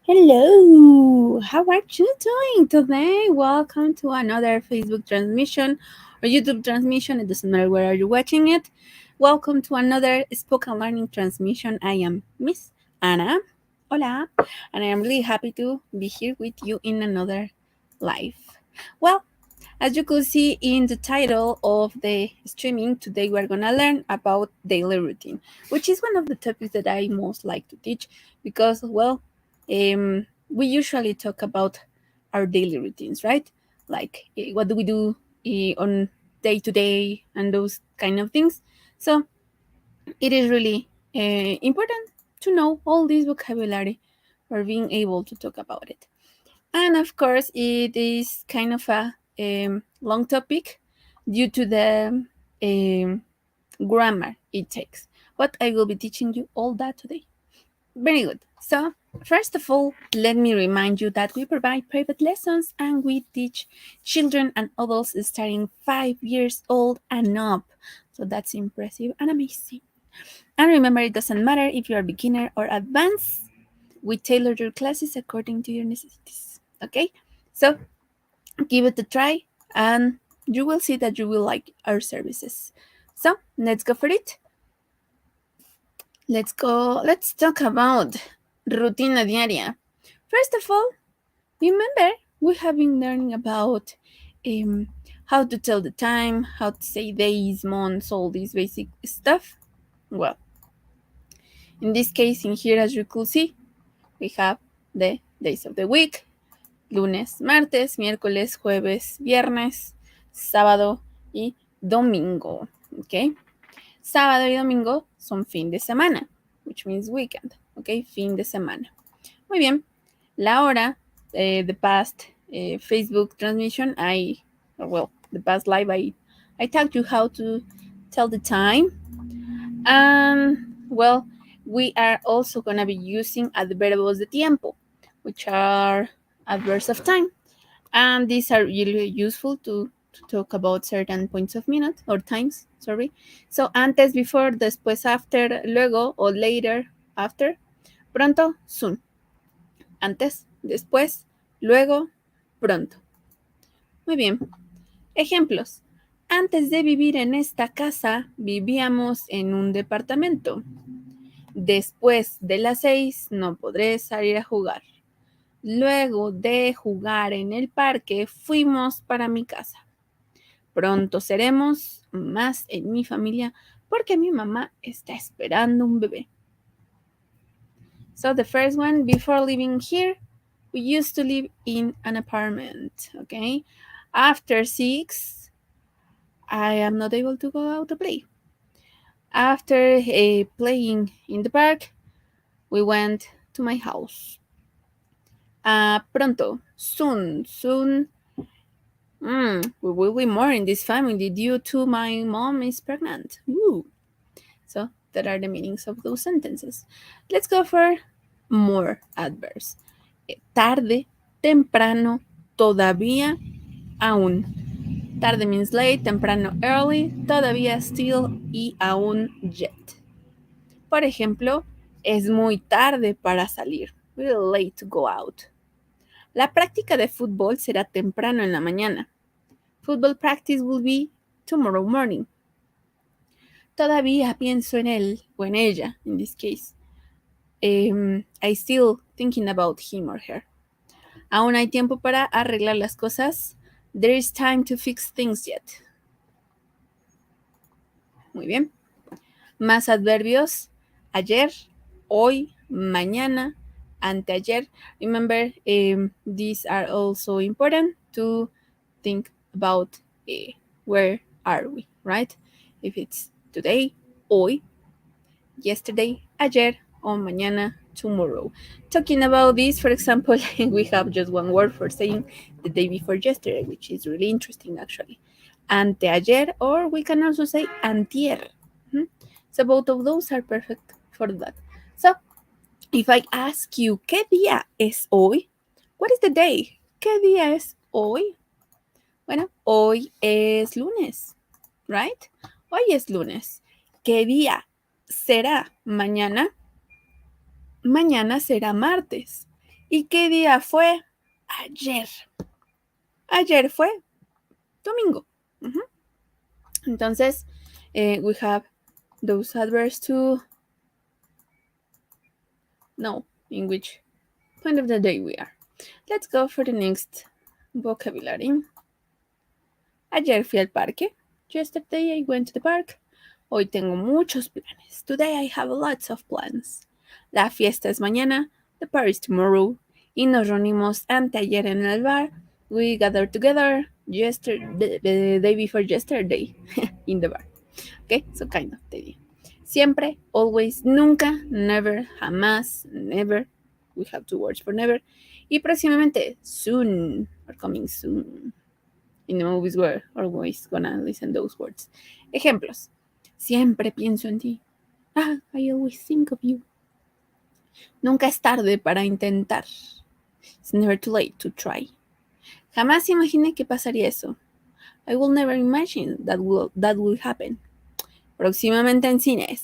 Hello, how are you doing today? Welcome to another Facebook transmission or YouTube transmission. It doesn't matter where are you watching it. Welcome to another spoken learning transmission. I am Miss Anna. Hola, and I am really happy to be here with you in another live. Well, as you could see in the title of the streaming, today we're gonna learn about daily routine, which is one of the topics that I most like to teach because, well, we usually talk about our daily routines, right? Like what do we do on day to day and those kind of things. So it is really important to know all this vocabulary for being able to talk about it. And of course, it is kind of a long topic due to the um, grammar it takes. But I will be teaching you all that today. Very good. So, first of all, let me remind you that we provide private lessons and we teach children and adults starting 5 years old and up. So, that's impressive and amazing. And remember, it doesn't matter if you are beginner or advanced, we tailor your classes according to your necessities. Okay? So, give it a try and you will see that you will like our services. So, let's go for it. Let's go. Let's talk about rutina diaria. First of all, remember we have been learning about how to tell the time, how to say days, months, all this basic stuff. Well, in this case, in here, as you could see, we have the days of the week: lunes, martes, miércoles, jueves, viernes, sábado y domingo. Okay. Sábado y domingo son fin de semana, which means weekend, ¿ok? Fin de semana. Muy bien. La hora, the past Facebook transmission, the past live, I taught you how to tell the time. And, well, we are also going to be using adverbios de tiempo, which are adverbs of time. And these are really useful to talk about certain points of minute or times, sorry. So antes, before, después, after, luego or later, after, pronto, soon. Antes, después, luego, pronto. Muy bien. Ejemplos. Antes de vivir en esta casa, vivíamos en un departamento. Después de las 6 no podré salir a jugar. Luego de jugar en el parque, fuimos para mi casa. Pronto seremos más en mi familia porque mi mamá está esperando un bebé. So the first one, before living here, we used to live in an apartment, okay? After 6, I am not able to go out to play. After playing in the park, we went to my house. Pronto, soon, we will be more in this family due to my mom is pregnant. Woo. So that are the meanings of those sentences. Let's go for more adverbs. Tarde, temprano, todavía, aún. Tarde means late, temprano early, todavía still y aún yet. Por ejemplo, es muy tarde para salir. Really late to go out. La práctica de fútbol será temprano en la mañana. Football practice will be tomorrow morning. Todavía pienso en él o en ella, in this case. I still thinking about him or her. Aún hay tiempo para arreglar las cosas. There is time to fix things yet. Muy bien. Más adverbios. Ayer, hoy, mañana, anteayer. Remember, these are also important to think about where are we, right? If it's today, hoy, yesterday, ayer, or mañana, tomorrow. Talking about this, for example, we have just one word for saying the day before yesterday, which is really interesting actually. Anteayer, or we can also say antier. So both of those are perfect for that. So if I ask you, ¿qué día es hoy? What is the day? ¿Qué día es hoy? Bueno, hoy es lunes, right? Hoy es lunes. ¿Qué día será mañana? Mañana será martes. ¿Y qué día fue? Ayer. Ayer fue domingo. Entonces, we have those adverbs to know in which point of the day we are. Let's go for the next vocabulary. Ayer fui al parque. Yesterday I went to the park. Hoy tengo muchos planes. Today I have lots of plans. La fiesta es mañana. The party is tomorrow. Y nos reunimos anteayer en el bar. We gathered together yesterday, the day before yesterday in the bar. Okay, so kind of the idea. Siempre, always, nunca, never, jamás, never. We have two words for never. Y próximamente, soon, or coming soon. In the movies we're always gonna listen those words. Ejemplos. Siempre pienso en ti. I always think of you. Nunca es tarde para intentar. It's never too late to try. Jamás imaginé que pasaría eso. I will never imagine that will happen. Próximamente en cines.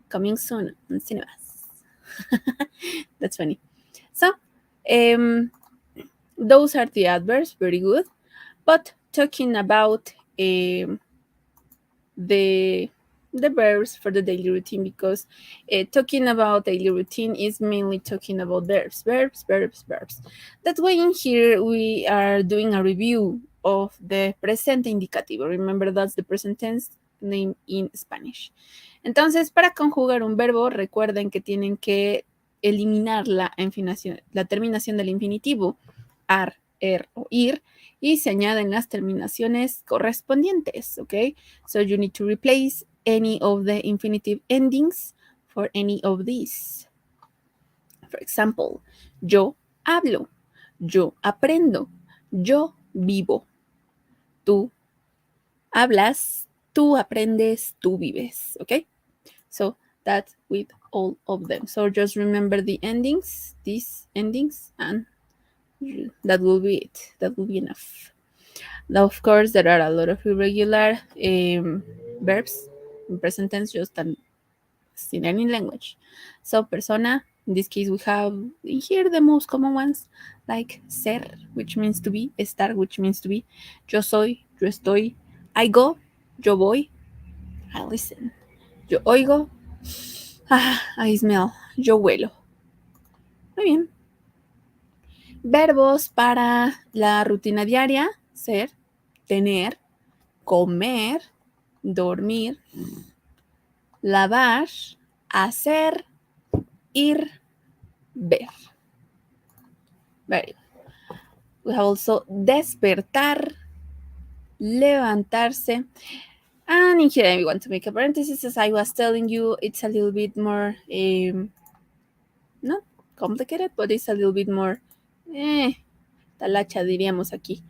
Coming soon in cinemas. That's funny. So, those are the adverbs. Very good. But talking about the verbs for the daily routine, because talking about daily routine is mainly talking about verbs. That's why in here we are doing a review of the presente indicativo. Remember, that's the present tense name in Spanish. Entonces, para conjugar un verbo, recuerden que tienen que eliminar la terminación del infinitivo, ar, o ir, y se añaden las terminaciones correspondientes, ¿ok? So you need to replace any of the infinitive endings for any of these. For example, yo hablo, yo aprendo, yo vivo. Tú hablas, tú aprendes, tú vives, ¿ok? So that's with all of them. So just remember the endings, these endings, and that will be it. That will be enough. Now, of course, there are a lot of irregular verbs in present tense, just in any language. So, persona, in this case, we have in here the most common ones, like ser, which means to be, estar, which means to be, yo soy, yo estoy, I go, yo voy, I listen, yo oigo, I smell, yo huelo. Muy bien. Verbos para la rutina diaria: ser, tener, comer, dormir, lavar, hacer, ir, ver. Very good. We have also despertar, levantarse. And in here I want to make a parenthesis. As I was telling you, it's a little bit more, not complicated, but it's a little bit more, talacha diríamos aquí.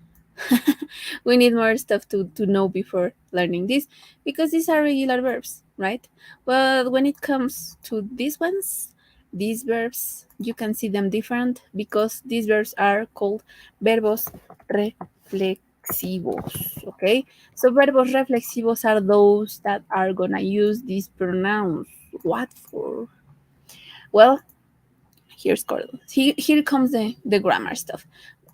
We need more stuff to know before learning this, because these are regular verbs, right? But when it comes to these ones, these verbs, you can see them different, because these verbs are called verbos reflexivos, okay? So verbos reflexivos are those that are gonna use these pronouns. What for? Well, here comes the grammar stuff.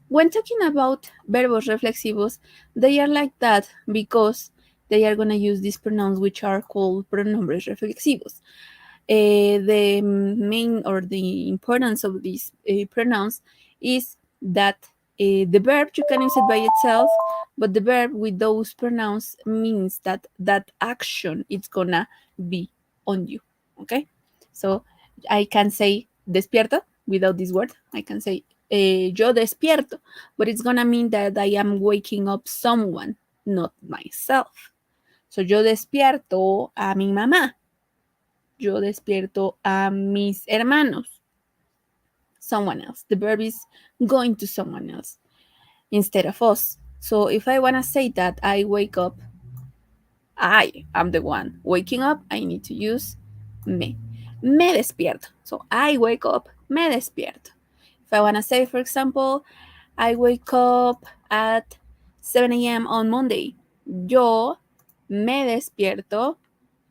When talking about verbos reflexivos, they are like that because they are going to use these pronouns, which are called pronombres reflexivos. The main or the importance of these pronouns is that the verb, you can use it by itself, but the verb with those pronouns means that that action is going to be on you, okay? So I can say despierto without this word. I can say yo despierto, but it's gonna mean that I am waking up someone, not myself. So yo despierto a mi mamá. Yo despierto a mis hermanos. Someone else. The verb is going to someone else instead of us. So if I wanna say that I wake up, I am the one waking up, I need to use me. Me despierto. So I wake up, me despierto. If I want to say, for example, I wake up at 7 a.m. on Monday. Yo me despierto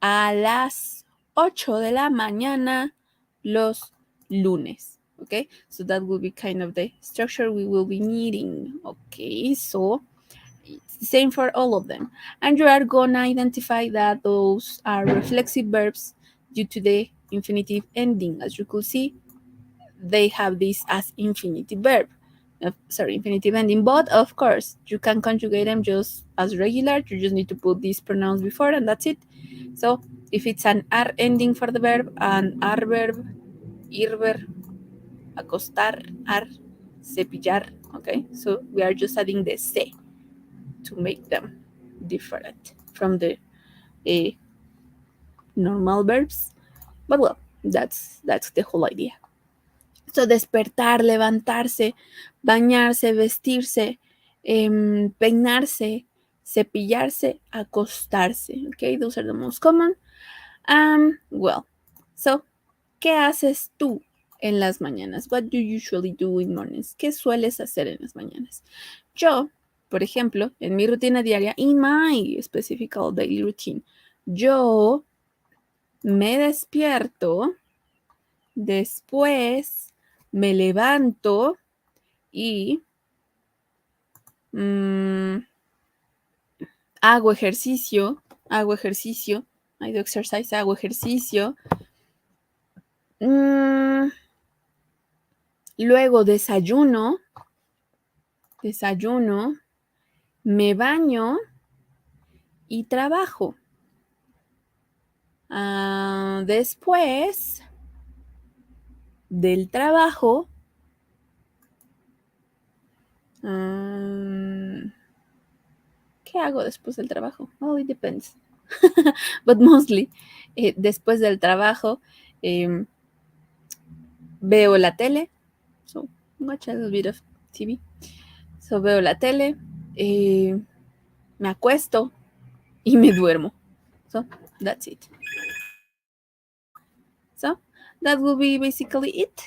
a las 8 de la mañana los lunes. Okay, so that will be kind of the structure we will be needing. Okay, so it's the same for all of them. And you are gonna identify that those are reflexive verbs due to the infinitive ending. As you could see, they have this as infinitive verb. Infinitive ending. But of course, you can conjugate them just as regular. You just need to put these pronouns before, and that's it. So if it's an R ending for the verb, an R verb, ir verb, acostar, ar, cepillar. Okay, so we are just adding the se to make them different from the normal verbs. But well, that's the whole idea. So despertar, levantarse, bañarse, vestirse, peinarse, cepillarse, acostarse. Okay, those are the most common. Well, so ¿qué haces tú en las mañanas? What do you usually do in mornings? ¿Qué sueles hacer en las mañanas? Yo, por ejemplo, en mi rutina diaria, in my specific daily routine, yo me despierto, después me levanto y hago ejercicio, I do exercise, hago ejercicio. Luego desayuno, me baño y trabajo. Después del trabajo, ¿qué hago después del trabajo? Oh, it depends. But mostly, después del trabajo, veo la tele. So, watch a little bit of TV. So, veo la tele, me acuesto y me duermo. So, that's it. So, that will be basically it.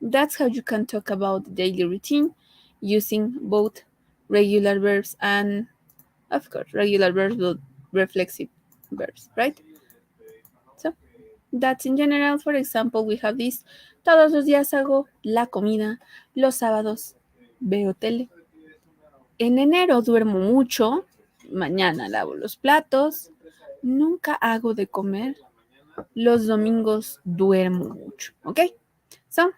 That's how you can talk about the daily routine using both regular verbs and, of course, regular verbs but reflexive verbs, right? So, that's in general. For example, we have this. Todos los días hago la comida. Los sábados veo tele. En enero duermo mucho. Mañana lavo los platos. Nunca hago de comer. Los domingos duermo mucho. Okay? So,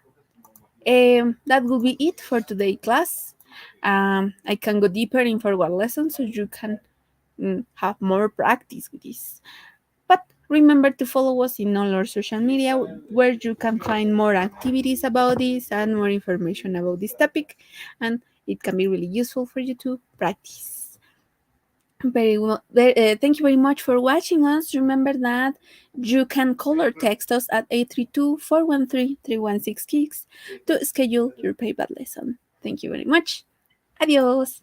that will be it for today's class. I can go deeper in forward lessons so you can have more practice with this. But remember to follow us in all our social media where you can find more activities about this and more information about this topic, and it can be really useful for you to practice. Very well. Thank you very much for watching us. Remember that you can call or text us at 832-413-316 to schedule your paper lesson. Thank you very much. Adios.